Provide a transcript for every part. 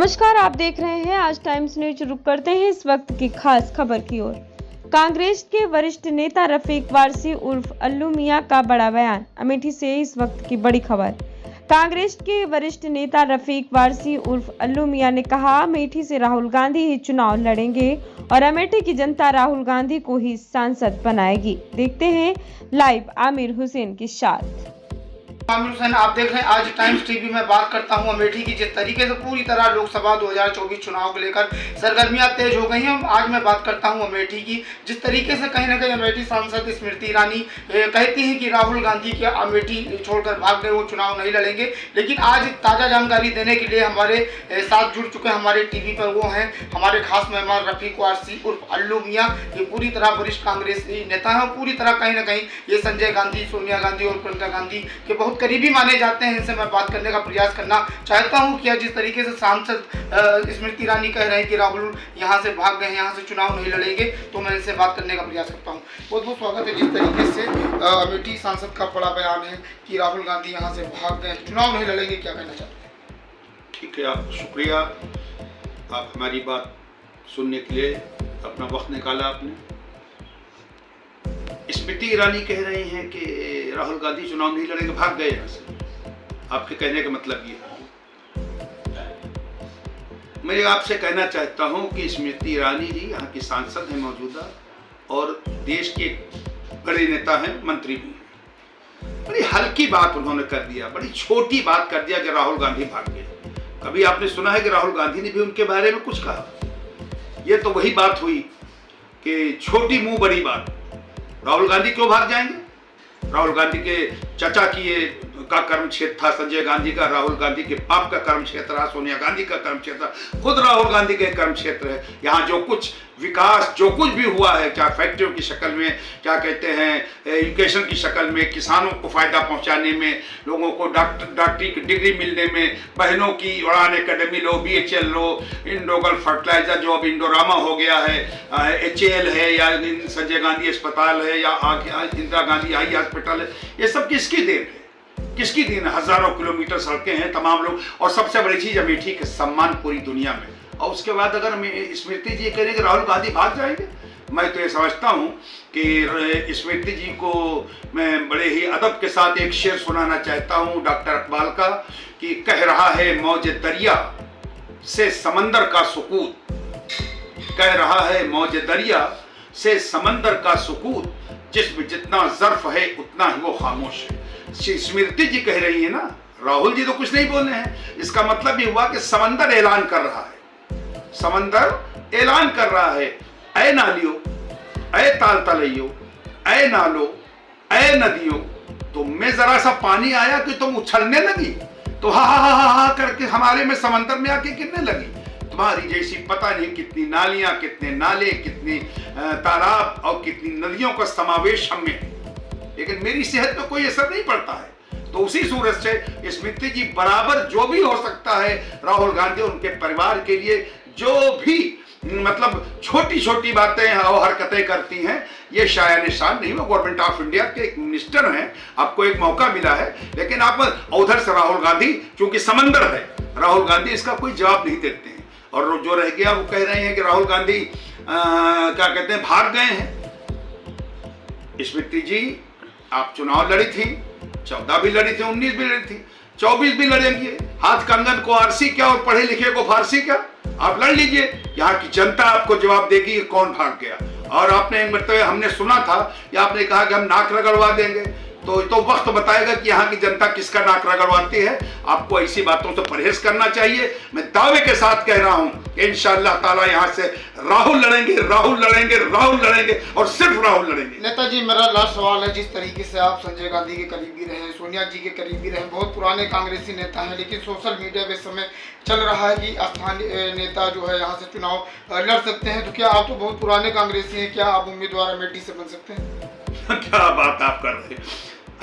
नमस्कार, आप देख रहे हैं आज टाइम्स न्यूज। रुक करते हैं इस वक्त की खास खबर की ओर। कांग्रेस के वरिष्ठ नेता रफीक वारसी उर्फ अल्लू मियां का बड़ा बयान। अमेठी से इस वक्त की बड़ी खबर। कांग्रेस के वरिष्ठ नेता रफीक वारसी उर्फ अल्लू मियां ने कहा, अमेठी से राहुल गांधी ही चुनाव लड़ेंगे और अमेठी की जनता राहुल गांधी को ही सांसद बनाएगी। देखते हैं लाइव आमिर हुसैन के साथ। आमिर हुसैन, आप देख रहे हैं आज टाइम्स टीवी में बात करता हूं अमेठी की। जिस तरीके से पूरी तरह लोकसभा 2024 चुनाव को लेकर सरगर्मियां तेज हो गई हैं, आज मैं बात करता हूं अमेठी की। जिस तरीके से कहीं ना कहीं अमेठी सांसद स्मृति ईरानी कहती हैं कि राहुल गांधी के अमेठी छोड़कर भाग गए, वो चुनाव नहीं लड़ेंगे। लेकिन आज ताज़ा जानकारी देने के लिए हमारे साथ जुड़ चुके हमारे टीवी पर वो हैं हमारे खास मेहमान रफीक वारसी उर्फ अल्लू मियां। ये पूरी तरह वरिष्ठ कांग्रेसी नेता हैं, पूरी तरह कहीं ना कहीं ये संजय गांधी, सोनिया गांधी और प्रियंका गांधी के बहुत करीबी माने जाते हैं। इनसे मैं बात करने का प्रयास करना चाहता हूं कि जिस तरीके से सांसद स्मृति ईरानी कह रहे हैं कि राहुल यहां से भाग गए हैं, यहां से चुनाव नहीं लड़ेंगे, तो मैं इनसे बात करने का प्रयास करता हूं। बहुत बहुत स्वागत है। जिस तरीके से अमेठी सांसद का बड़ा बयान है कि राहुल गांधी यहां से भाग गए, चुनाव नहीं लड़ेंगे, क्या कहना चाहते हैं? ठीक है, आप शुक्रिया, आप हमारी बात सुनने के लिए अपना वक्त निकाला आपने। स्मृति ईरानी कह रहे हैं कि राहुल गांधी चुनाव नहीं लड़ेंगे, भाग गए यहाँ से। आपके कहने का मतलब ये है। मैं आपसे कहना चाहता हूँ कि स्मृति ईरानी जी यहाँ की सांसद हैं मौजूदा, और देश के बड़े नेता हैं, मंत्री भी हैं। बड़ी हल्की बात उन्होंने कर दिया, बड़ी छोटी बात कर दिया कि राहुल गांधी भाग गए। कभी आपने सुना है कि राहुल गांधी ने भी उनके बारे में कुछ कहा? ये तो वही बात हुई कि छोटी मुंह बड़ी बात। राहुल गांधी क्यों भाग जाएंगे? राहुल गांधी के चाचा की ये का कर्म क्षेत्र था, संजय गांधी का, राहुल गांधी के बाप का कर्म क्षेत्र था, सोनिया गांधी का कर्म क्षेत्र, खुद राहुल गांधी के कर्म क्षेत्र है। यहाँ जो कुछ विकास, जो कुछ भी हुआ है, क्या फैक्ट्रियों की शक्ल में, क्या कहते हैं एजुकेशन की शक्ल में, किसानों को फायदा पहुंचाने में, लोगों को डॉक्टरी की डिग्री मिलने में, बहनों की उड़ान एकेडमी लो, BHL लो, इंडोगल फर्टिलाइजर जो अब इंडोरामा हो गया है, HAL है, या संजय गांधी अस्पताल है, या इंदिरा गांधी आई हॉस्पिटल है, ये सब किसकी देन है? किसकी देन है? हजारों किलोमीटर सड़कें हैं, तमाम लोग, और सबसे बड़ी चीज अमेठी के सम्मान पूरी दुनिया में। और उसके बाद अगर स्मृति जी कह रहे कि राहुल गांधी भाग जाएंगे, मैं तो ये समझता हूं कि स्मृति जी को मैं बड़े ही अदब के साथ एक शेर सुनाना चाहता हूं डॉक्टर इकबाल का, कि कह रहा है मौज दरिया से समंदर का सुकूत, कह रहा है मौज दरिया से समंदर का सुकूत, जिसमें जितना ज़र्फ है उतना ही वो खामोश है। स्मृति जी कह रही है ना, राहुल जी तो कुछ नहीं बोले हैं। इसका मतलब ये हुआ कि समंदर ऐलान कर रहा है, समंदर ऐलान कर रहा है, ऐ नालियों, ऐ ताल तलैयों, ऐ नालों, ऐ नदियों, तुम में जरा सा पानी आया कि तुम उछलने लगी, तो हा हा हा हा करके हमारे में समंदर में आके गिरने लगी। तुम्हारी जैसी पता नहीं कितनी नालियां, कितने नाले, कितनी तालाब और कितनी नदियों का समावेश हम में, लेकिन मेरी सेहत पे कोई असर नहीं पड़ता है। तो उसी सूरत से स्मृति जी बराबर जो भी हो सकता है, राहुल गांधी उनके परिवार के लिए जो भी मतलब छोटी छोटी बातें और हरकतें करती हैं, ये शाया निशान नहीं। वो गवर्नमेंट ऑफ इंडिया के एक मिनिस्टर हैं, आपको एक मौका मिला है, लेकिन आप उधर से राहुल गांधी, चूंकि समंदर है, राहुल गांधी इसका कोई जवाब नहीं देते हैं। और जो रह गया वो कह रहे हैं कि राहुल गांधी क्या कहते हैं, भाग गए हैं। स्मृति जी, आप चुनाव लड़ी थी, 14 भी लड़ी थी, 19 भी लड़ी थी, 24 भी लड़ेंगे। हाथ कंगन को आरसी क्या और पढ़े लिखे को फारसी क्या? आप लड़ लीजिए, यहाँ की जनता आपको जवाब देगी कौन भाग गया। और आपने मतलब हमने सुना था कि आपने कहा कि हम नाक रगड़वा देंगे, तो वक्त बताएगा कि यहाँ की जनता किसका नाक रगड़वाती है। आपको ऐसी बातों से परहेज करना चाहिए। मैं दावे के साथ कह रहा हूँ कि इंशाअल्लाह ताला यहाँ से राहुल लड़ेंगे, राहुल लड़ेंगे, राहुल लड़ेंगे और सिर्फ राहुल लड़ेंगे। नेताजी, मेरा लास्ट सवाल है, जिस तरीके से आप संजय गांधी के करीबी रहे, सोनिया जी के करीबी रहे, बहुत पुराने कांग्रेसी नेता हैं, लेकिन सोशल मीडिया पे समय चल रहा है कि स्थानीय नेता जो है यहाँ से चुनाव लड़ सकते हैं, तो क्या आप तो बहुत पुराने कांग्रेसी हैं, क्या आप उम्मीदवार अमेठी से बन सकते हैं? क्या बात आप कर रहे हैं?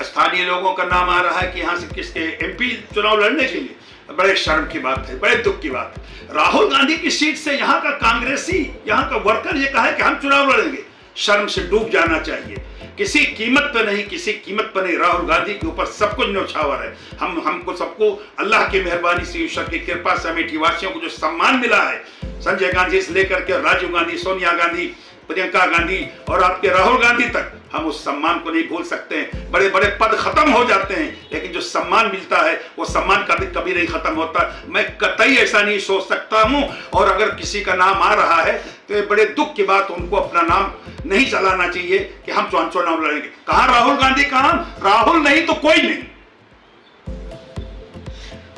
स्थानीय लोगों का नाम आ रहा है कि यहाँ से किसके MP चुनाव लड़ने के लिए, बड़े शर्म की बात है, बड़े दुख की बात है। राहुल गांधी की सीट से यहाँ का कांग्रेसी, यहाँ का वर्कर ये कहा है कि हम चुनाव लड़ेंगे, शर्म से डूब जाना चाहिए किसी कीमत पे नहीं, किसी कीमत पे नहीं। राहुल गांधी के ऊपर सब कुछ न्यौछावर है। हमको सबको अल्लाह की मेहरबानी से, ईश्वर की कृपा से अमेठी वासियों को जो सम्मान मिला है, संजय गांधी से लेकर के राजीव गांधी, सोनिया गांधी, प्रियंका गांधी और आपके राहुल गांधी तक, हम उस सम्मान को नहीं भूल सकते हैं। बड़े बड़े पद खत्म हो जाते हैं, लेकिन जो सम्मान मिलता है वो सम्मान कभी नहीं खत्म होता। मैं कतई ऐसा नहीं सोच सकता हूं, और अगर किसी का नाम आ रहा है तो ये बड़े दुख की बात, उनको अपना नाम नहीं चलाना चाहिए कि हम चुनाव लड़ेंगे। कहां राहुल गांधी का नाम? राहुल नहीं तो कोई नहीं।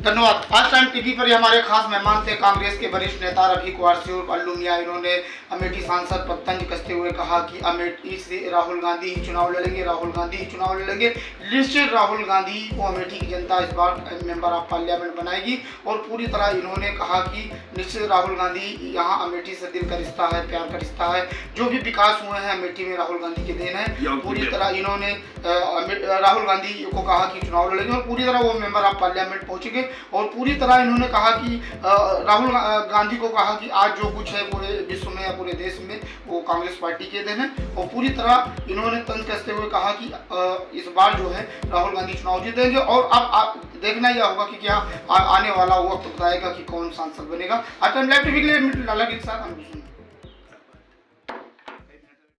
धन्यवाद। आज टाइम टीवी पर ये हमारे खास मेहमान थे कांग्रेस के वरिष्ठ नेता रफीक वारसी उर्फ अल्लू मियां। इन्होंने अमेठी सांसद पर तंज कसते हुए कहा कि अमेठी से राहुल गांधी ही चुनाव लड़ेंगे, राहुल गांधी ही चुनाव लड़ेंगे। निश्चित राहुल गांधी को अमेठी की जनता इस बार मेंबर ऑफ पार्लियामेंट बनाएगी। और पूरी तरह इन्होंने कहा कि निश्चित राहुल गांधी यहाँ अमेठी से दिल का रिश्ता है, प्यार का रिश्ता है। जो भी विकास हुए हैं अमेठी में राहुल गांधी के देन है। पूरी तरह इन्होंने राहुल गांधी को कहा कि चुनाव लड़ेंगे और पूरी तरह वो मेंबर ऑफ पार्लियामेंट पहुंचेंगे। और पूरी तरह इन्होंने कहा कि राहुल गांधी को कहा कि आज जो कुछ है पूरे विश्व में या पूरे देश में वो कांग्रेस पार्टी के देन है। और पूरी तरह इन्होंने तंज कसते हुए कहा कि इस बार जो है राहुल गांधी चुनाव जीतेंगे। और अब देखना यह होगा कि क्या आने वाला वक्त बताएगा कि कौन सांसद बनेगा। आज टाइम लाइव टीवी के लिए लाला के साथ हम